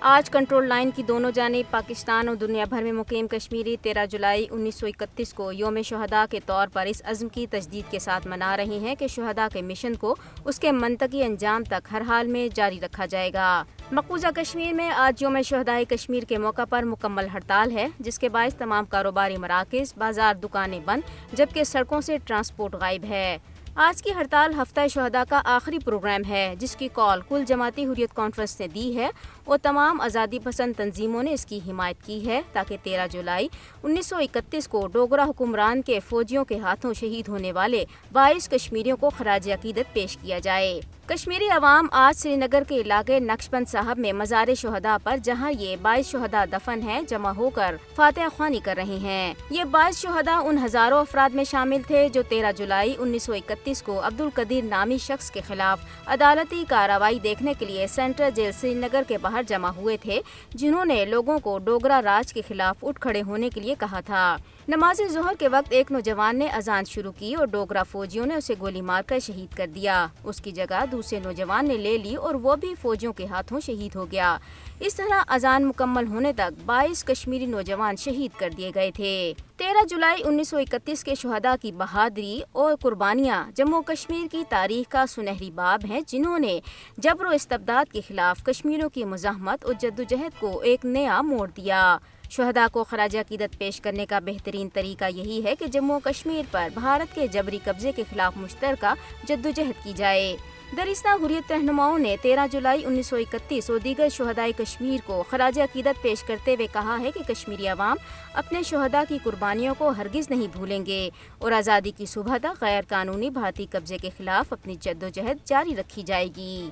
آج control line کی دونوں جانب پاکستان اور دنیا بھر میں مقیم کشمیری 13 جولائی 1931 کو یوم شہداء کے طور پر اس عزم کی تجدید کے ساتھ منا رہے ہیں کہ شہداء کے مشن کو اس کے منطقی انجام تک ہر حال میں جاری رکھا جائے گا۔ مقبوضہ کشمیر میں آج یوم شہداء کشمیر کے موقع پر مکمل ہڑتال ہے، جس کے باعث تمام کاروباری مراکز، بازار، دکانیں بند، جبکہ سڑکوں سے ٹرانسپورٹ غائب ہے۔ آج کی ہڑتال ہفتہ شہداء کا آخری پروگرام ہے، جس کی کال کل جماعتی حریت کانفرنس نے دی ہے اور تمام آزادی پسند تنظیموں نے اس کی حمایت کی ہے تاکہ 13 جولائی 1931 کو ڈوگرا حکمران کے فوجیوں کے ہاتھوں شہید ہونے والے 22 کشمیریوں کو خراج عقیدت پیش کیا جائے۔ کشمیری عوام آج سری نگر کے علاقے نقشبند صاحب میں مزار شہداء پر، جہاں یہ 22 شہداء دفن ہیں، جمع ہو کر فاتحہ خوانی کر رہے ہیں۔ یہ 22 شہداء ان ہزاروں افراد میں شامل تھے جو 13 جولائی 1931 کو عبدالقدیر نامی شخص کے خلاف عدالتی کارروائی دیکھنے کے لیے سینٹرل جیل سری نگر کے باہر جمع ہوئے تھے، جنہوں نے لوگوں کو ڈوگرا راج کے خلاف اٹھ کھڑے ہونے کے لیے کہا تھا۔ نماز ظہر کے وقت ایک نوجوان نے اذان شروع کی اور ڈوگرا فوجیوں نے اسے گولی مار کر شہید کر دیا۔ اس کی جگہ دوسرے نوجوان نے لے لی اور وہ بھی فوجیوں کے ہاتھوں شہید ہو گیا۔ اس طرح اذان مکمل ہونے تک 22 کشمیری نوجوان شہید کر دیے گئے تھے۔ 13 جولائی 1931 کے شہداء کی بہادری اور قربانیاں جموں کشمیر کی تاریخ کا سنہری باب ہیں، جنہوں نے جبر و استبداد کے خلاف کشمیریوں کی مزاحمت اور جدوجہد کو ایک نیا موڑ دیا۔ شہداء کو خراج عقیدت پیش کرنے کا بہترین طریقہ یہی ہے کہ جموں کشمیر پر بھارت کے جبری قبضے کے خلاف مشترکہ جدوجہد کی جائے۔ درستہ حریت رہنماؤں نے 13 جولائی 1931 اور دیگر شہداء کشمیر کو خراج عقیدت پیش کرتے ہوئے کہا ہے کہ کشمیری عوام اپنے شہداء کی قربانیوں کو ہرگز نہیں بھولیں گے اور آزادی کی صبح تک غیر قانونی بھارتی قبضے کے خلاف اپنی جدوجہد جاری رکھی جائے گی۔